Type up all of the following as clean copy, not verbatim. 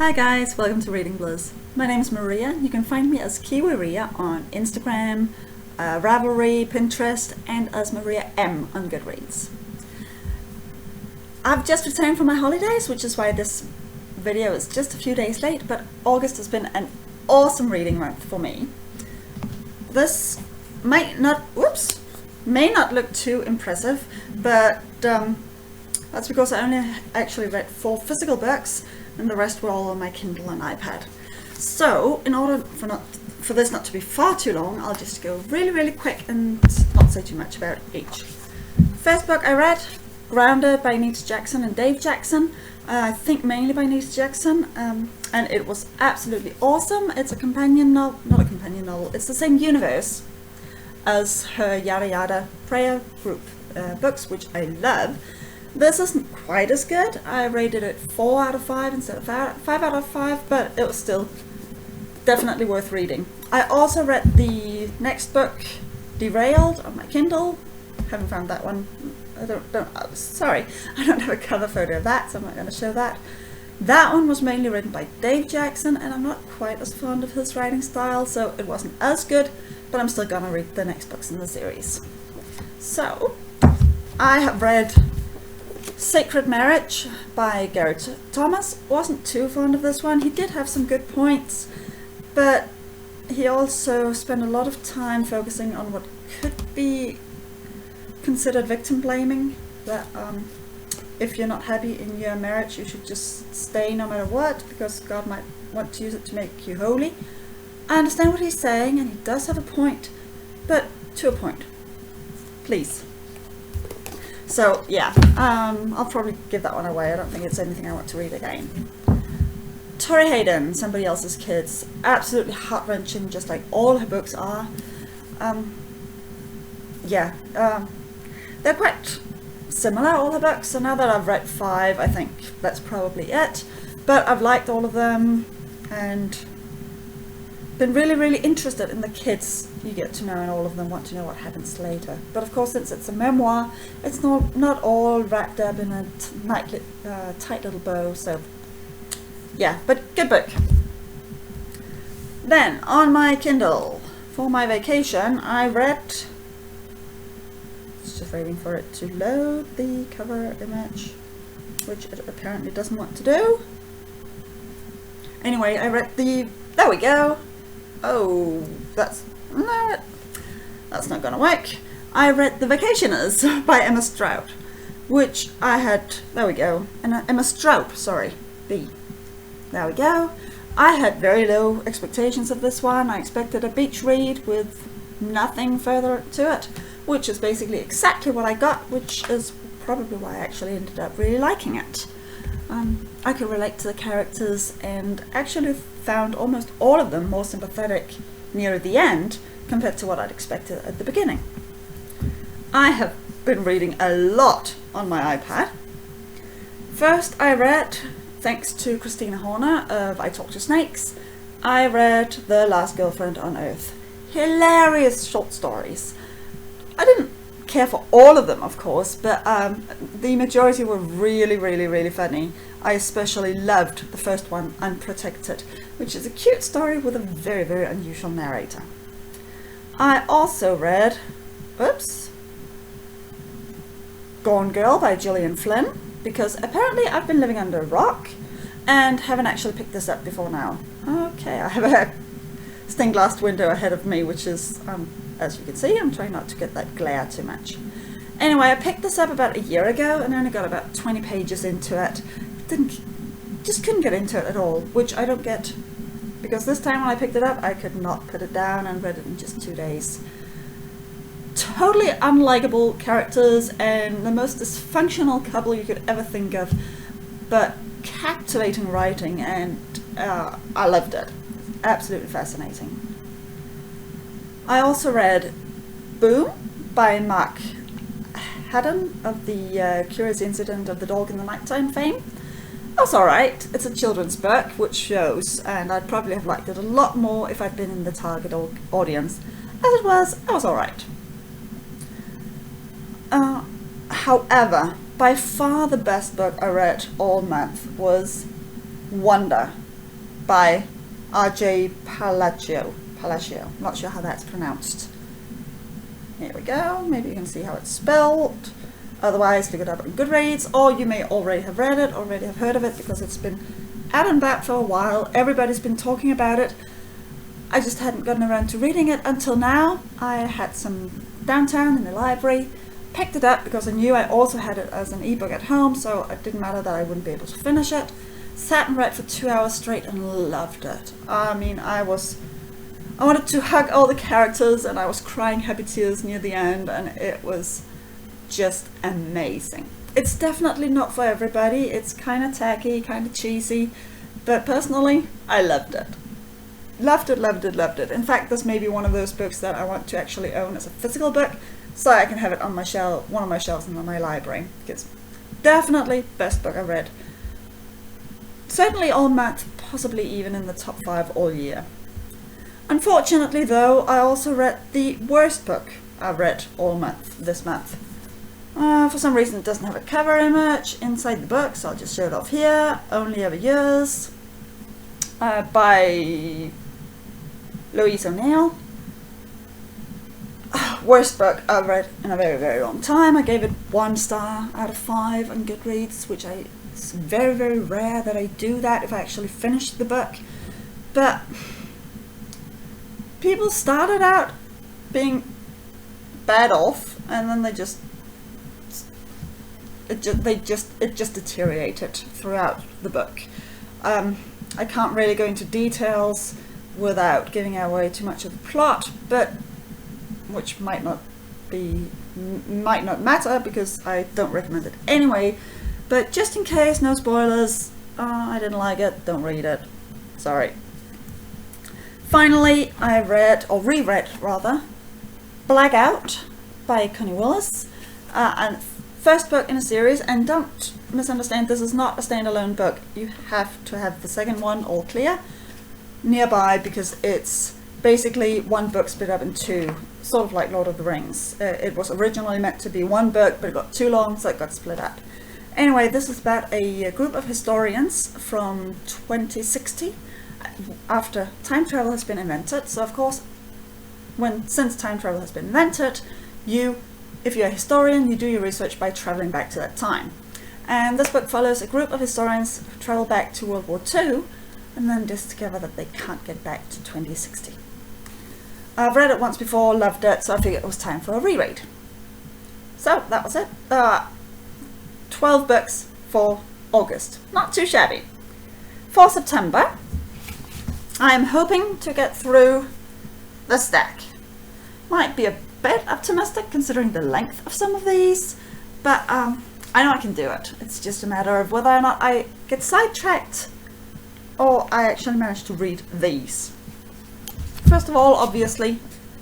Hi guys, welcome to Reading Bliss. My name is Maria. You can find me as Kiwiria on Instagram, Ravelry, Pinterest, and as Maria M on Goodreads. I've just returned from my holidays, which is why this video is just a few days late, but August has been an awesome reading month for me. This may not look too impressive, but that's because I only actually read 4 physical books and the rest were all on my Kindle and iPad. So in order for this not to be far too long, I'll just go really quick and not say too much about each. First book I read, Grounded by Anita Jackson and Dave Jackson. I think mainly by Anita Jackson, and it was absolutely awesome. It's a companion novel, not a companion novel, it's the same universe as her Yada Yada prayer group books, which I love. This isn't quite as good. I rated it 4 out of 5 instead of 5 out of 5, but it was still definitely worth reading. I also read the next book, Derailed, on my Kindle. Haven't found that one. I don't have a cover photo of that, so I'm not going to show that. That one was mainly written by Dave Jackson, and I'm not quite as fond of his writing style, so it wasn't as good, but I'm still going to read the next books in the series. So, I have read Sacred Marriage by Garrett Thomas. Wasn't too fond of this one. He did have some good points, but he also spent a lot of time focusing on what could be considered victim blaming, that if you're not happy in your marriage you should just stay no matter what, because God might want to use it to make you holy. I understand what he's saying, and he does have a point, but to a point, please. So yeah, I'll probably give that one away. I don't think it's anything I want to read again. Tori Hayden, Somebody Else's Kids. Absolutely heart-wrenching, just like all her books are. They're quite similar, all her books, so now that I've read 5, I think that's probably it. But I've liked all of them and been really interested in the kids you get to know, and all of them want to know what happens later. But of course, since it's a memoir, it's not all wrapped up in a tight little bow, so yeah, but good book. Then, on my Kindle, for my vacation, I read, just waiting for it to load the cover image, which it apparently doesn't want to do. Anyway, I read there we go. Oh, that's not gonna work. I read The Vacationers by Emma Strout, which I had, there we go, and Emma Strout, sorry, B. There we go. I had very low expectations of this one. I expected a beach read with nothing further to it, which is basically exactly what I got, which is probably why I actually ended up really liking it. I could relate to the characters and actually found almost all of them more sympathetic near the end compared to what I'd expected at the beginning. I have been reading a lot on my iPad. First I read, thanks to Christina Horner of I Talk to Snakes, I read The Last Girlfriend on Earth. Hilarious short stories. I didn't care for all of them, of course, but the majority were really funny. I especially loved the first one, Unprotected, which is a cute story with a very unusual narrator. I also read, Gone Girl by Gillian Flynn, because apparently I've been living under a rock and haven't actually picked this up before now. Okay, I have a stained glass window ahead of me, which is, as you can see, I'm trying not to get that glare too much. Anyway, I picked this up about a year ago and only got about 20 pages into it. Just couldn't get into it at all, which I don't get, because this time when I picked it up, I could not put it down and read it in just 2 days. Totally unlikable characters and the most dysfunctional couple you could ever think of, but captivating writing, and I loved it. Absolutely fascinating. I also read Boom by Mark Haddon of the Curious Incident of the Dog in the Nighttime fame. That's alright. It's a children's book, which shows, and I'd probably have liked it a lot more if I'd been in the target audience. As it was, I was alright. However, by far the best book I read all month was Wonder by R.J. Palacio. Not sure how that's pronounced. Here we go. Maybe you can see how it's spelled. Otherwise, look it up on Goodreads, or you may already have read it, already have heard of it, because it's been out and about for a while. Everybody's been talking about it. I just hadn't gotten around to reading it until now. I had some downtown in the library, picked it up because I knew I also had it as an ebook at home, so it didn't matter that I wouldn't be able to finish it. Sat and read for 2 hours straight and loved it. I mean, I wanted to hug all the characters, and I was crying happy tears near the end, and it was just amazing. It's definitely not for everybody. It's kind of tacky, kind of cheesy, but personally, I loved it. Loved it, loved it, loved it. In fact, this may be one of those books that I want to actually own as a physical book, so I can have it on my shelf, one of my shelves in my library. It's definitely best book I read. Certainly all month, possibly even in the top 5 all year. Unfortunately though, I also read the worst book I've read all month, this month. For some reason it doesn't have a cover image inside the book, so I'll just show it off here. Only Ever Yours by Louise O'Neill. Worst book I've read in a very, very long time. I gave it 1 star out of 5 on Goodreads, which it's very, very rare that I do that if I actually finish the book. But people started out being bad off, and then it just deteriorated throughout the book. I can't really go into details without giving away too much of the plot, but which might not matter because I don't recommend it anyway. But just in case, no spoilers. I didn't like it. Don't read it. Sorry. Finally, I reread Blackout by Connie Willis, and first book in a series. And don't misunderstand, this is not a standalone book. You have to have the second one all clear nearby, because it's basically one book split up in 2, sort of like Lord of the Rings. It was originally meant to be one book, but it got too long, so it got split up. Anyway, this is about a group of historians from 2060, after time travel has been invented. So of course, since time travel has been invented, if you're a historian, you do your research by traveling back to that time. And this book follows a group of historians who travel back to World War II and then discover that they can't get back to 2060. I've read it once before, loved it, so I figured it was time for a reread. So that was it. 12 books for August. Not too shabby. For September, I am hoping to get through the stack. Might be a bit optimistic considering the length of some of these, but I know I can do it. It's just a matter of whether or not I get sidetracked or I actually manage to read these. First of all, obviously,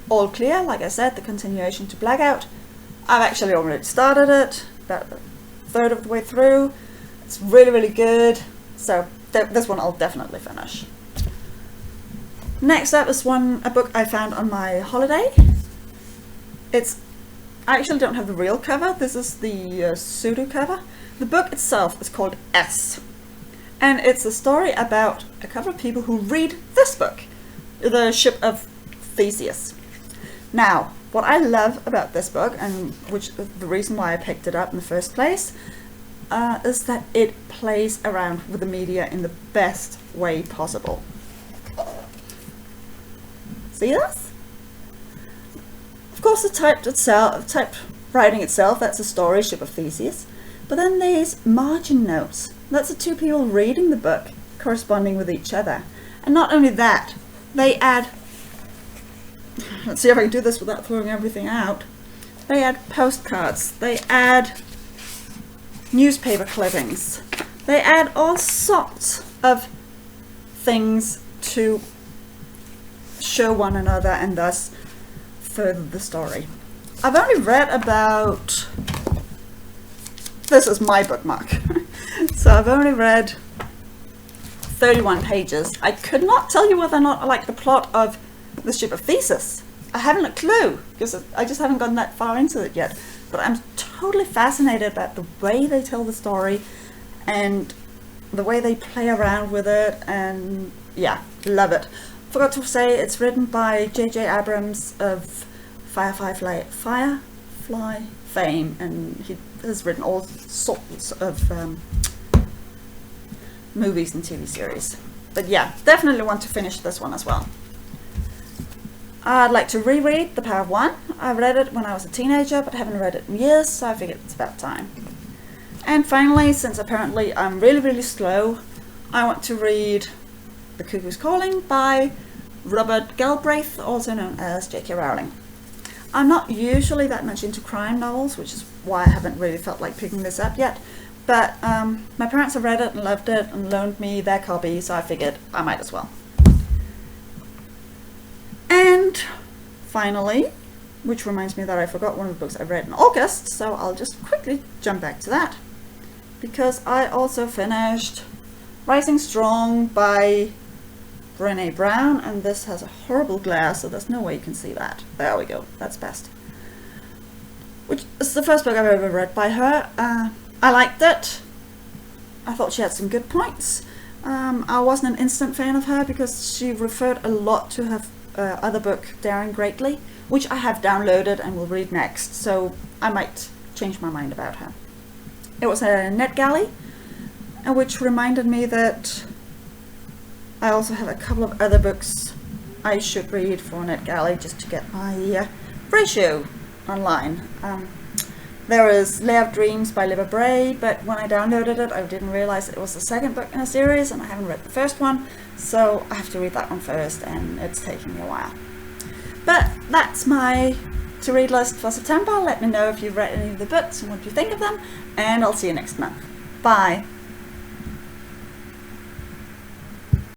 All Clear, like I said, the continuation to Blackout. I've actually already started it, about a third of the way through. It's really, really good, so this one I'll definitely finish. Next up is a book I found on my holiday. I actually don't have the real cover, this is the pseudo cover. The book itself is called S, and it's a story about a couple of people who read this book, The Ship of Theseus. Now, what I love about this book, and which is the reason why I picked it up in the first place, is that it plays around with the media in the best way possible. See this? Of course, the typewriting itself, that's a story, Ship of Theseus. But then there's margin notes. That's the 2 people reading the book corresponding with each other. And not only that, they add, let's see if I can do this without throwing everything out. They add postcards, they add newspaper clippings, they add all sorts of things to show one another and thus further the story. I've only read about, this is my bookmark, so I've only read 31 pages. I could not tell you whether or not I like the plot of The Ship of Theseus. I haven't a clue, because I just haven't gotten that far into it yet. But I'm totally fascinated about the way they tell the story and the way they play around with it, and yeah, love it. Forgot to say it's written by J.J. Abrams of Firefly fame, and he has written all sorts of movies and TV series. But yeah, definitely want to finish this one as well. I'd like to reread The Power of One. I read it when I was a teenager, but haven't read it in years, so I figured it's about time. And finally, since apparently I'm really slow, I want to read The Cuckoo's Calling by Robert Galbraith, also known as J.K. Rowling. I'm not usually that much into crime novels, which is why I haven't really felt like picking this up yet. But my parents have read it and loved it and loaned me their copy, so I figured I might as well. And finally, which reminds me that I forgot one of the books I read in August, so I'll just quickly jump back to that. Because I also finished Rising Strong by Brené Brown, and this has a horrible glare, so there's no way you can see that. There we go, that's best. Which is the first book I've ever read by her. I liked it. I thought she had some good points. I wasn't an instant fan of her because she referred a lot to her other book, Daring Greatly, which I have downloaded and will read next, so I might change my mind about her. It was a NetGalley, which reminded me that I also have a couple of other books I should read for NetGalley just to get my ratio online. There is Lair of Dreams by Liva Bray, but when I downloaded it I didn't realize it was the second book in a series and I haven't read the first one, so I have to read that one first and it's taking me a while. But that's my to-read list for September. Let me know if you've read any of the books and what you think of them, and I'll see you next month. Bye!